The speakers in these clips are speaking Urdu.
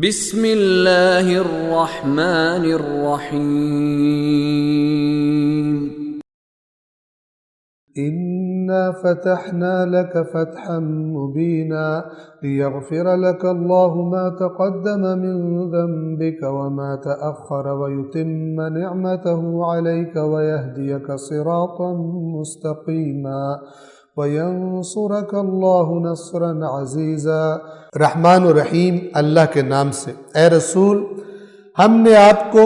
بسم اللہ الرحمن الرحیم إنا فتحنا لك فتحا مبينا ليغفر لك الله ما تقدم من ذنبك وما تأخر ويتم نعمته عليك ويهديك صراطا مستقيما وينصرك الله نصرا عزيزا۔ رحمان و رحیم اللہ کے نام سے۔ اے رسول، ہم نے آپ کو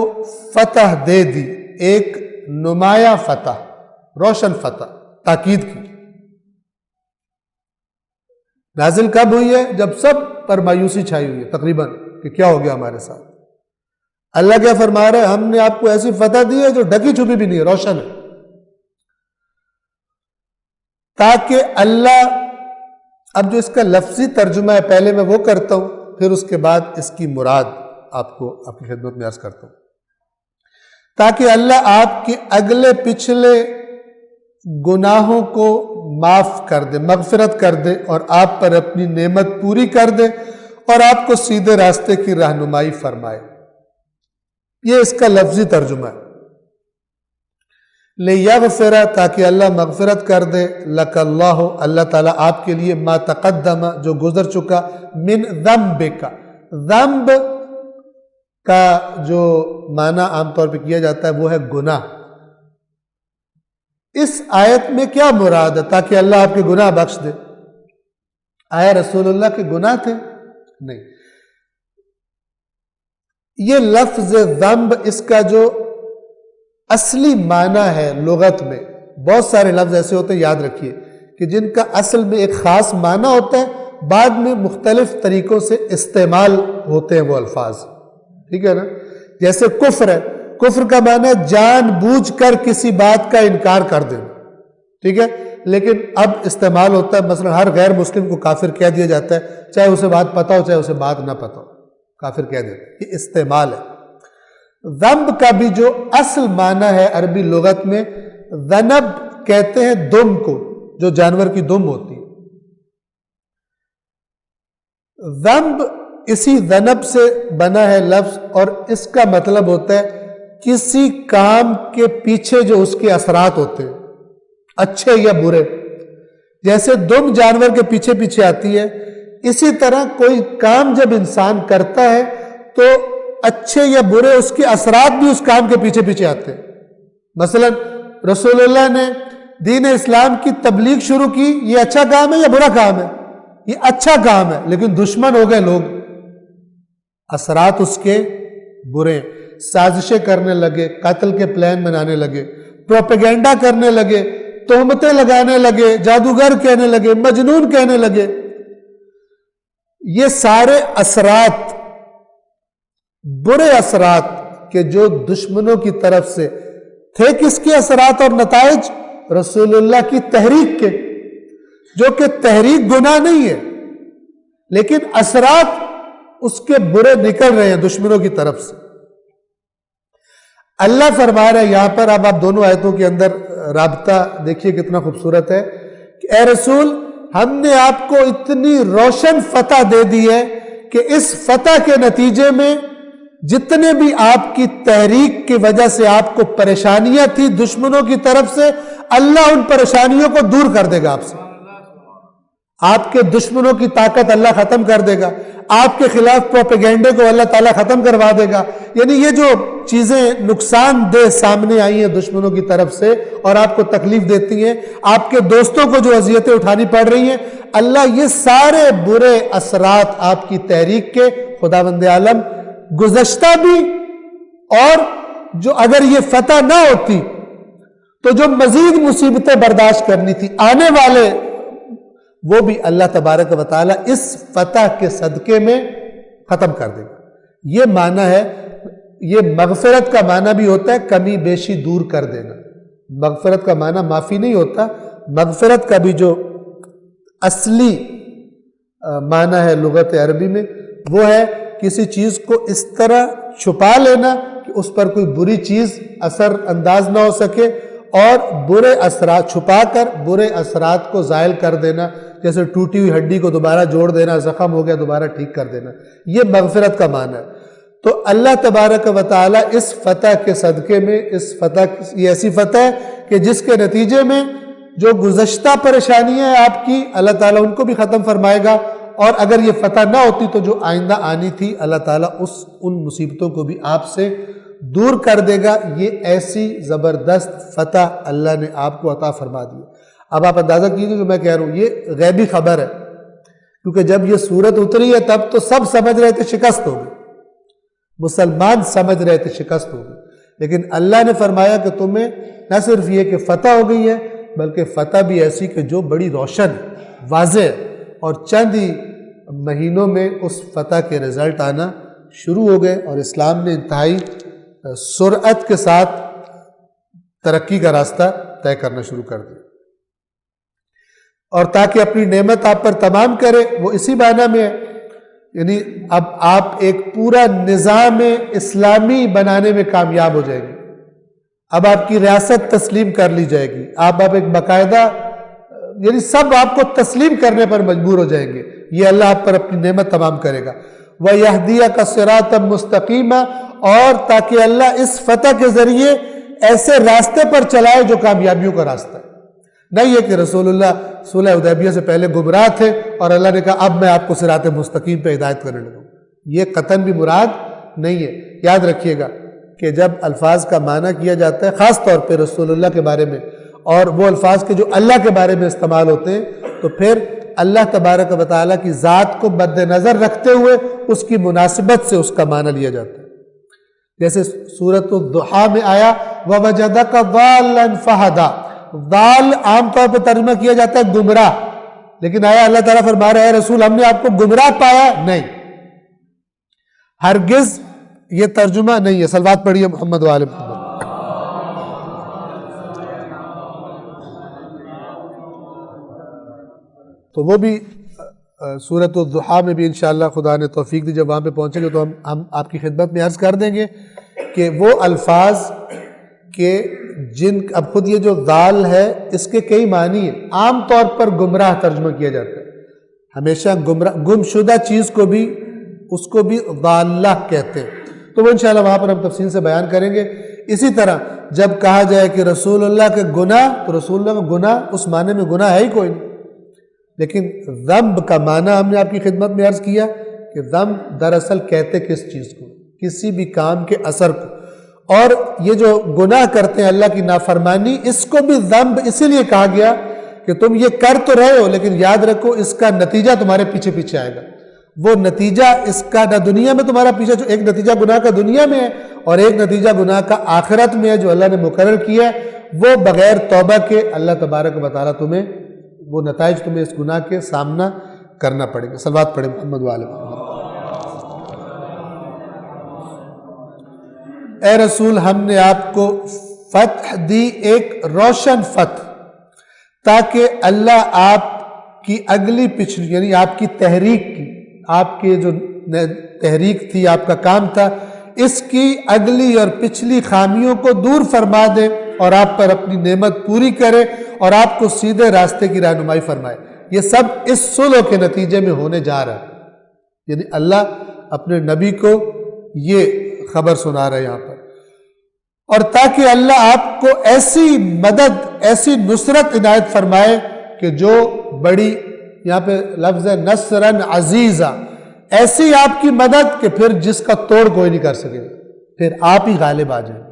فتح دے دی، ایک نمایاں فتح، روشن فتح، تاکید کی۔ نازل کب ہوئی ہے؟ جب سب پر مایوسی چھائی ہوئی ہے تقریباً کہ کیا ہو گیا ہمارے ساتھ۔ اللہ کیا فرما رہا ہے؟ ہم نے آپ کو ایسی فتح دی ہے جو ڈھکی چھپی بھی نہیں ہے، روشن ہے، تاکہ اللہ، اب جو اس کا لفظی ترجمہ ہے پہلے میں وہ کرتا ہوں، پھر اس کے بعد اس کی مراد آپ کو آپ کی خدمت میں عرض کرتا ہوں، تاکہ اللہ آپ کے اگلے پچھلے گناہوں کو معاف کر دے، مغفرت کر دے، اور آپ پر اپنی نعمت پوری کر دے اور آپ کو سیدھے راستے کی رہنمائی فرمائے۔ یہ اس کا لفظی ترجمہ ہے۔ لیغفر، تاکہ اللہ مغفرت کر دے، لک اللہ، اللہ تعالیٰ آپ کے لیے، ما تقدم، جو گزر چکا، من ذنبک، ذنب کا جو معنی عام طور پہ کیا جاتا ہے وہ ہے گناہ۔ اس آیت میں کیا مراد ہے؟ تاکہ اللہ آپ کے گناہ بخش دے۔ آیا رسول اللہ کے گناہ تھے؟ نہیں، یہ لفظ ذنب، اس کا جو اصلی معنی ہے لغت میں، بہت سارے لفظ ایسے ہوتے ہیں، یاد رکھیے، کہ جن کا اصل میں ایک خاص معنی ہوتا ہے، بعد میں مختلف طریقوں سے استعمال ہوتے ہیں وہ الفاظ، ٹھیک ہے نا؟ جیسے کفر ہے، کفر کا معنی ہے جان بوجھ کر کسی بات کا انکار کر دینا، ٹھیک ہے؟ لیکن اب استعمال ہوتا ہے، مثلا ہر غیر مسلم کو کافر کہہ دیا جاتا ہے، چاہے اسے بات پتہ ہو چاہے اسے بات نہ پتہ ہو، کافر کہہ دیتا ہے، یہ استعمال ہے۔ ذنب کا بھی جو اصل معنی ہے عربی لغت میں، ذنب کہتے ہیں دم کو، جو جانور کی دم ہوتی ہے۔ ذنب اسی ذنب سے بنا ہے لفظ، اور اس کا مطلب ہوتا ہے کسی کام کے پیچھے جو اس کے اثرات ہوتے ہیں، اچھے یا برے۔ جیسے دم جانور کے پیچھے پیچھے آتی ہے، اسی طرح کوئی کام جب انسان کرتا ہے تو اچھے یا برے اس کے اثرات بھی اس کام کے پیچھے پیچھے آتے ہیں۔ مثلا رسول اللہ نے دین اسلام کی تبلیغ شروع کی، یہ اچھا کام ہے یا برا کام ہے؟ یہ اچھا کام ہے، لیکن دشمن ہو گئے لوگ، اثرات اس کے برے، سازشیں کرنے لگے، قتل کے پلان بنانے لگے، پروپیگنڈا کرنے لگے، تہمتیں لگانے لگے، جادوگر کہنے لگے، مجنون کہنے لگے۔ یہ سارے اثرات، برے اثرات کہ جو دشمنوں کی طرف سے تھے، کس کے اثرات اور نتائج؟ رسول اللہ کی تحریک کے، جو کہ تحریک گناہ نہیں ہے، لیکن اثرات اس کے برے نکل رہے ہیں دشمنوں کی طرف سے۔ اللہ فرما رہا ہے یہاں پر، اب آپ دونوں آیتوں کے اندر رابطہ دیکھیے کتنا خوبصورت ہے، کہ اے رسول، ہم نے آپ کو اتنی روشن فتح دے دی ہے کہ اس فتح کے نتیجے میں جتنے بھی آپ کی تحریک کی وجہ سے آپ کو پریشانیاں تھی دشمنوں کی طرف سے، اللہ ان پریشانیوں کو دور کر دے گا آپ سے۔ آپ کے دشمنوں کی طاقت اللہ ختم کر دے گا، آپ کے خلاف پروپیگنڈے کو اللہ تعالیٰ ختم کروا دے گا۔ یعنی یہ جو چیزیں نقصان دہ سامنے آئی ہیں دشمنوں کی طرف سے اور آپ کو تکلیف دیتی ہیں، آپ کے دوستوں کو جو اذیتیں اٹھانی پڑ رہی ہیں، اللہ یہ سارے برے اثرات آپ کی تحریک کے، خداوند عالم گزشتہ بھی، اور جو اگر یہ فتح نہ ہوتی تو جو مزید مصیبتیں برداشت کرنی تھی آنے والے، وہ بھی اللہ تبارک و تعالیٰ اس فتح کے صدقے میں ختم کر دے گا۔ یہ معنی ہے، یہ مغفرت کا معنی بھی ہوتا ہے کمی بیشی دور کر دینا۔ مغفرت کا معنی معافی نہیں ہوتا، مغفرت کا بھی جو اصلی معنی ہے لغت عربی میں، وہ ہے کسی چیز کو اس طرح چھپا لینا کہ اس پر کوئی بری چیز اثر انداز نہ ہو سکے، اور برے اثرات چھپا کر برے اثرات کو زائل کر دینا، جیسے ٹوٹی ہوئی ہڈی کو دوبارہ جوڑ دینا، زخم ہو گیا دوبارہ ٹھیک کر دینا، یہ مغفرت کا معنی ہے۔ تو اللہ تبارک و تعالی اس فتح کے صدقے میں، اس فتح یہ ایسی فتح ہے کہ جس کے نتیجے میں جو گزشتہ پریشانیاں ہیں آپ کی، اللہ تعالیٰ ان کو بھی ختم فرمائے گا، اور اگر یہ فتح نہ ہوتی تو جو آئندہ آنی تھی اللہ تعالیٰ ان مصیبتوں کو بھی آپ سے دور کر دے گا۔ یہ ایسی زبردست فتح اللہ نے آپ کو عطا فرما دی۔ اب آپ اندازہ کیجیے جو میں کہہ رہا ہوں، یہ غیبی خبر ہے، کیونکہ جب یہ صورت اتری ہے تب تو سب سمجھ رہے تھے شکست ہوگی، مسلمان سمجھ رہے تھے شکست ہوگی، لیکن اللہ نے فرمایا کہ تمہیں نہ صرف یہ کہ فتح ہو گئی ہے، بلکہ فتح بھی ایسی کہ جو بڑی روشن واضح ہے، اور چند ہی مہینوں میں اس فتح کے رزلٹ آنا شروع ہو گئے، اور اسلام نے انتہائی سرعت کے ساتھ ترقی کا راستہ طے کرنا شروع کر دیا۔ اور تاکہ اپنی نعمت آپ پر تمام کرے، وہ اسی معنی میں ہے، یعنی اب آپ ایک پورا نظام اسلامی بنانے میں کامیاب ہو جائیں گے، اب آپ کی ریاست تسلیم کر لی جائے گی، آپ ایک باقاعدہ یعنی سب آپ کو تسلیم کرنے پر مجبور ہو جائیں گے، یہ اللہ آپ پر اپنی نعمت تمام کرے گا۔ وَيَهْدِيَكَ صِرَاطًا مُسْتَقِيمًا، اور تاکہ اللہ اس فتح کے ذریعے ایسے راستے پر چلائے جو کامیابیوں کا راستہ ہے۔ نہیں ہے کہ رسول اللہ صلح حدیبیہ سے پہلے گمراہ تھے اور اللہ نے کہا اب میں آپ کو صراط مستقیم پہ ہدایت کرنے لگا، یہ قطعاً بھی مراد نہیں ہے۔ یاد رکھیے گا کہ جب الفاظ کا معنی کیا جاتا ہے خاص طور پہ رسول اللہ کے بارے میں، اور وہ الفاظ کے جو اللہ کے بارے میں استعمال ہوتے ہیں، تو پھر اللہ تبارک و تعالیٰ کی ذات کو مد نظر رکھتے ہوئے اس کی مناسبت سے اس کا معنی لیا جاتا ہے۔ جیسے سورۃ الضحیٰ میں آیا وَوَجَدَكَ ضَالًّا فَهَدَىٰ، ضال عام طور پہ ترجمہ کیا جاتا ہے گمراہ، لیکن آیا اللہ تعالیٰ فرما رہا ہے رسول ہم نے آپ کو گمراہ پایا؟ نہیں، ہرگز یہ ترجمہ نہیں ہے۔ صلوات پڑھیے محمد وآل محمد۔ تو وہ بھی سورۃ الضحیٰ میں بھی انشاءاللہ خدا نے توفیق دی، جب وہاں پہ پہنچیں گے تو ہم آپ کی خدمت میں عرض کر دیں گے کہ وہ الفاظ کہ اب خود یہ جو ضال ہے اس کے کئی معنی ہیں۔ عام طور پر گمراہ ترجمہ کیا جاتا ہے، ہمیشہ گم شدہ چیز کو بھی اس کو بھی ضالہ کہتے ہیں، تو وہ انشاءاللہ وہاں پر ہم تفصیل سے بیان کریں گے۔ اسی طرح جب کہا جائے کہ رسول اللہ کے گناہ، تو رسول اللہ کا گناہ اس معنی میں گناہ ہے ہی کوئی نہیں، لیکن ذنب کا معنی ہم نے آپ کی خدمت میں عرض کیا کہ ذنب دراصل کہتے کس چیز کو، کسی بھی کام کے اثر کو، اور یہ جو گناہ کرتے ہیں اللہ کی نافرمانی، اس کو بھی ذنب اسی لیے کہا گیا کہ تم یہ کر تو رہے ہو لیکن یاد رکھو اس کا نتیجہ تمہارے پیچھے پیچھے آئے گا۔ وہ نتیجہ اس کا نہ دنیا میں تمہارا پیچھے، جو ایک نتیجہ گناہ کا دنیا میں ہے اور ایک نتیجہ گناہ کا آخرت میں ہے جو اللہ نے مقرر کیا ہے، وہ بغیر توبہ کے اللہ تبارک و تعالیٰ تمہیں وہ نتائج تمہیں اس گناہ کے سامنا کرنا پڑے گا۔ صلوات پڑھیں محمد وآل محمد۔ اے رسول ہم نے آپ کو فتح دی، ایک روشن فتح، تاکہ اللہ آپ کی اگلی پچھلی یعنی آپ کی تحریک کی، آپ کی جو تحریک تھی، آپ کا کام تھا، اس کی اگلی اور پچھلی خامیوں کو دور فرما دے اور آپ پر اپنی نعمت پوری کرے اور آپ کو سیدھے راستے کی رہنمائی فرمائے۔ یہ سب اس صلح کے نتیجے میں ہونے جا رہا ہے، یعنی اللہ اپنے نبی کو یہ خبر سنا رہا ہے یہاں پر، اور تاکہ اللہ آپ کو ایسی مدد، ایسی نصرت عنایت فرمائے کہ جو بڑی، یہاں پہ لفظ ہے نصرن عزیزا، ایسی آپ کی مدد کہ پھر جس کا توڑ کوئی نہیں کر سکے، پھر آپ ہی غالب آ جائیں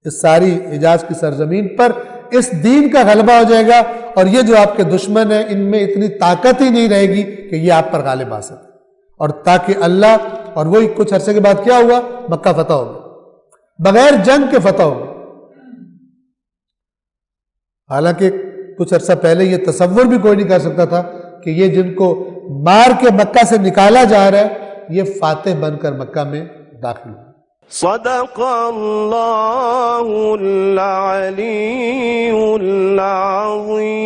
اس ساری حجاز کی سرزمین پر، اس دین کا غلبہ ہو جائے گا، اور یہ جو آپ کے دشمن ہیں ان میں اتنی طاقت ہی نہیں رہے گی کہ یہ آپ پر غالب آ سکے، اور تاکہ اللہ، اور وہی کچھ عرصے کے بعد کیا ہوا، مکہ فتح ہو گیا، بغیر جنگ کے فتح ہو گیا۔ حالانکہ کچھ عرصہ پہلے یہ تصور بھی کوئی نہیں کر سکتا تھا کہ یہ جن کو مار کے مکہ سے نکالا جا رہا ہے یہ فاتح بن کر مکہ میں داخل ہو۔ صدق اللہ العلی العظیم۔